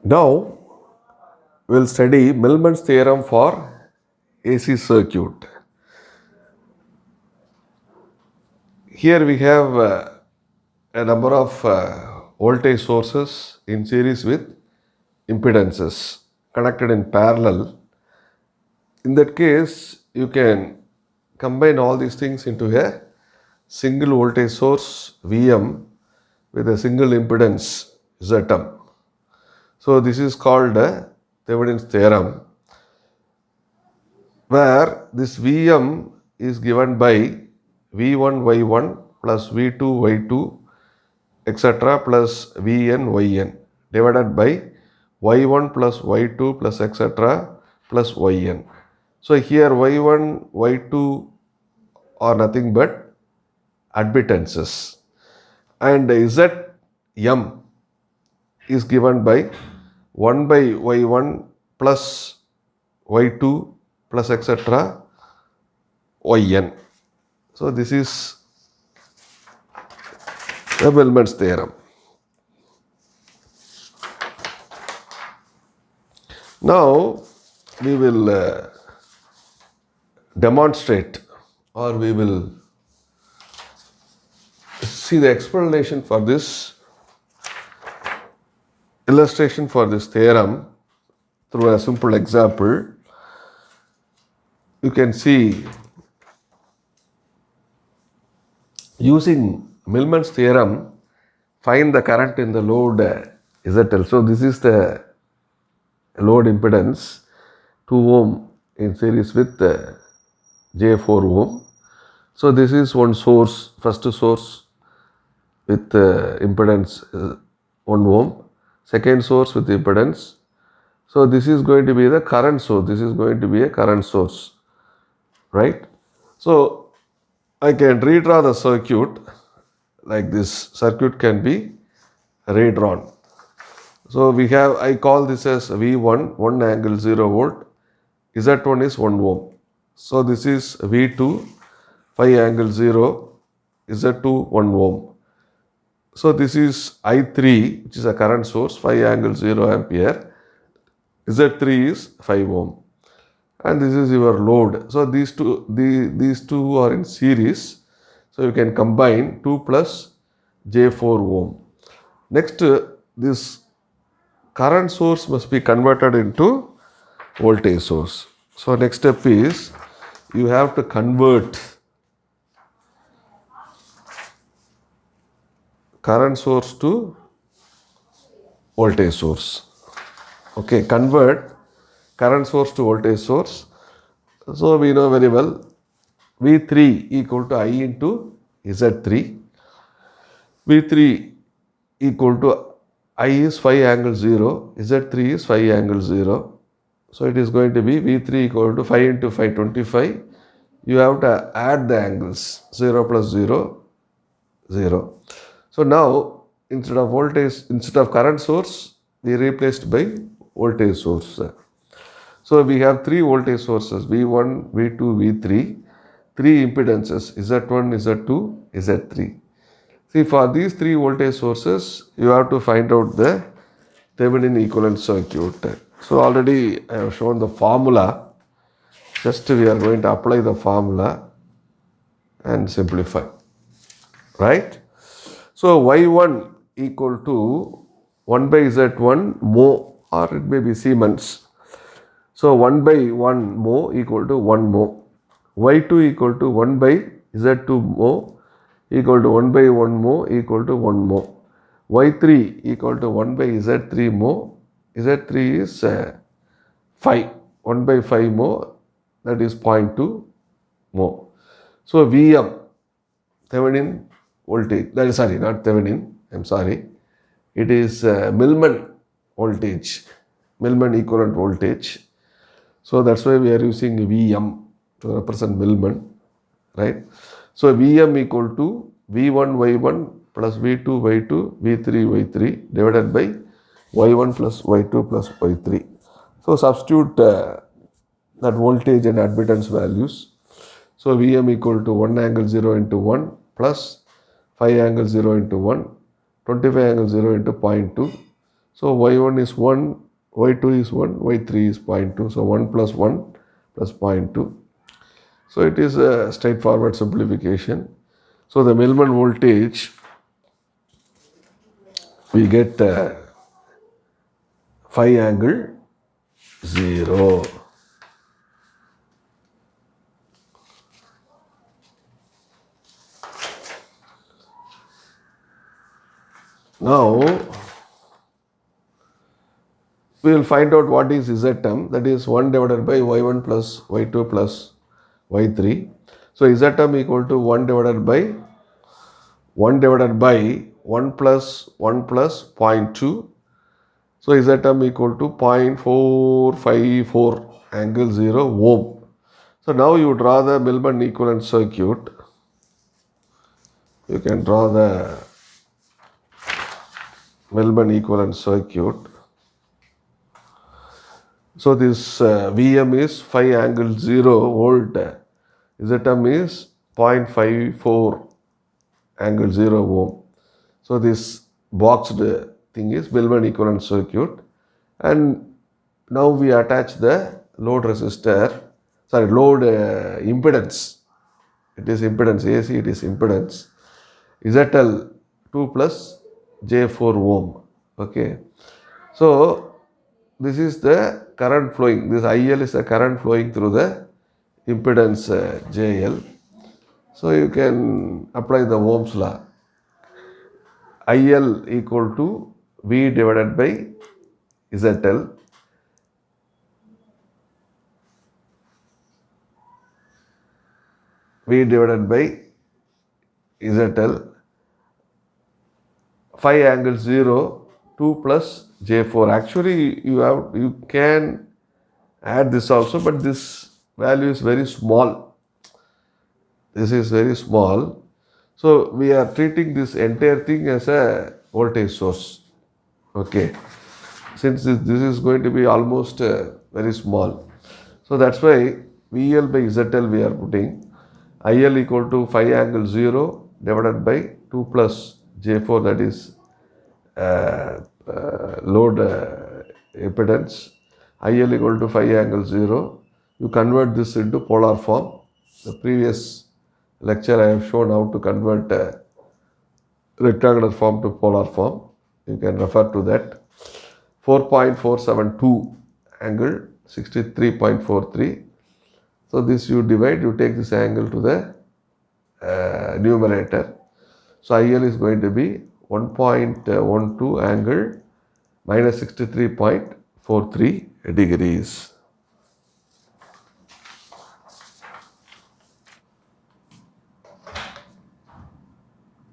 Now we'll study Millman's theorem for AC circuit. Here we have a number of voltage sources in series with impedances connected in parallel. In that case, you can combine all these things into a single voltage source Vm with a single impedance Zm. So this is called Thevenin's theorem, where this Vm is given by V1 Y1 plus V2 Y2 etc. plus Vn Yn divided by Y1 plus Y2 plus etc. plus Yn. So here Y1, Y2 are nothing but admittances, and Zm is given by 1 by Y1 plus Y2 plus etc. Yn. So this is the Millman's theorem. Now we will demonstrate, or we will see the explanation for this illustration for this theorem through a simple example. You can see, using Millman's theorem, find the current in the load ZL. So this is the load impedance 2 ohm in series with J4 ohm. So this is one source, first source with impedance 1 ohm, second source with impedance. So this is going to be the current source, this is going to be a current source, right? So I can redraw the circuit like this. Circuit can be redrawn. So we have, I call this as V1, 1 angle 0 volt, Z1 is 1 ohm. So this is V2, 5 angle 0, Z2 1 ohm. So this is I3, which is a current source, 5 angle 0 ampere, Z3 is 5 ohm. And this is your load. So these two are in series. So you can combine 2 plus J4 ohm. Next, this current source must be converted into voltage source. So next step is, you have to convert current source to voltage source. Okay, convert current source to voltage source. So we know very well, V3 equal to I into Z3. V3 equal to I is 5 angle 0, Z3 is 5 angle 0. So it is going to be V3 equal to 5 into 5, 25. You have to add the angles, 0 plus 0, 0. So now, instead of current source, we replaced by voltage source. So we have 3 voltage sources, V1, V2, V3, 3 impedances, Z1, Z2, Z3. See, for these 3 voltage sources, you have to find out the Thevenin equivalent circuit. So already I have shown the formula. Just we are going to apply the formula and simplify, right? So Y1 equal to 1 by Z1 mho, or it may be Siemens. So 1 by 1 mho equal to 1 mho. Y2 equal to 1 by Z2 mho equal to 1 by 1 mho equal to 1 mho. Y3 equal to 1 by Z3 mho. Z3 is 5. 1 by 5 mho, that is 0.2 mho. So Vm, Thevenin voltage, that is, sorry, not Thevenin, I'm sorry. It is Millman voltage, Millman equivalent voltage. So that's why we are using Vm to represent Millman, right? So Vm equal to V1 Y1 plus V2 Y2 V3 Y3 divided by Y1 plus Y2 plus Y3. So substitute that voltage and admittance values. So Vm equal to 1 angle 0 into 1 plus 5 angle 0 into 1, 25 angle 0 into 0.2. So y1 is 1, y2 is 1, y3 is 0.2. So 1 plus 1 plus 0.2. So it is a straightforward simplification. So the Millman voltage, we get phi angle 0. Now we will find out what is Z term, that is 1 divided by y1 plus y2 plus y3. So Z term equal to 1 divided by 1 plus 0.2. So Z term equal to 0.454 angle 0 ohm. So now you draw the Millman equivalent circuit. You can draw the Millman equivalent circuit. So this Vm is phi angle 0 volt. Z term is 0.54 angle 0 ohm. So this boxed thing is Millman equivalent circuit, and now we attach the load impedance. It is impedance, AC it is impedance. ZL 2 plus J4 ohm. Okay. So this is the current flowing. This IL is the current flowing through the impedance JL. So you can apply the Ohm's law. IL equal to V divided by ZL. V divided by ZL. Phi angle 0, 2 plus J4. Actually, you can add this also, but this value is very small. This is very small. So we are treating this entire thing as a voltage source. Okay. Since this is going to be almost very small. So that's why VL by ZL we are putting. IL equal to phi angle 0 divided by 2 plus J4, that is load impedance. IL equal to phi angle 0. You convert this into polar form. The previous lecture I have shown how to convert rectangular form to polar form. You can refer to that. 4.472 angle 63.43. So this you divide, you take this angle to the numerator. So IL is going to be 1.12 angle minus 63.43 degrees.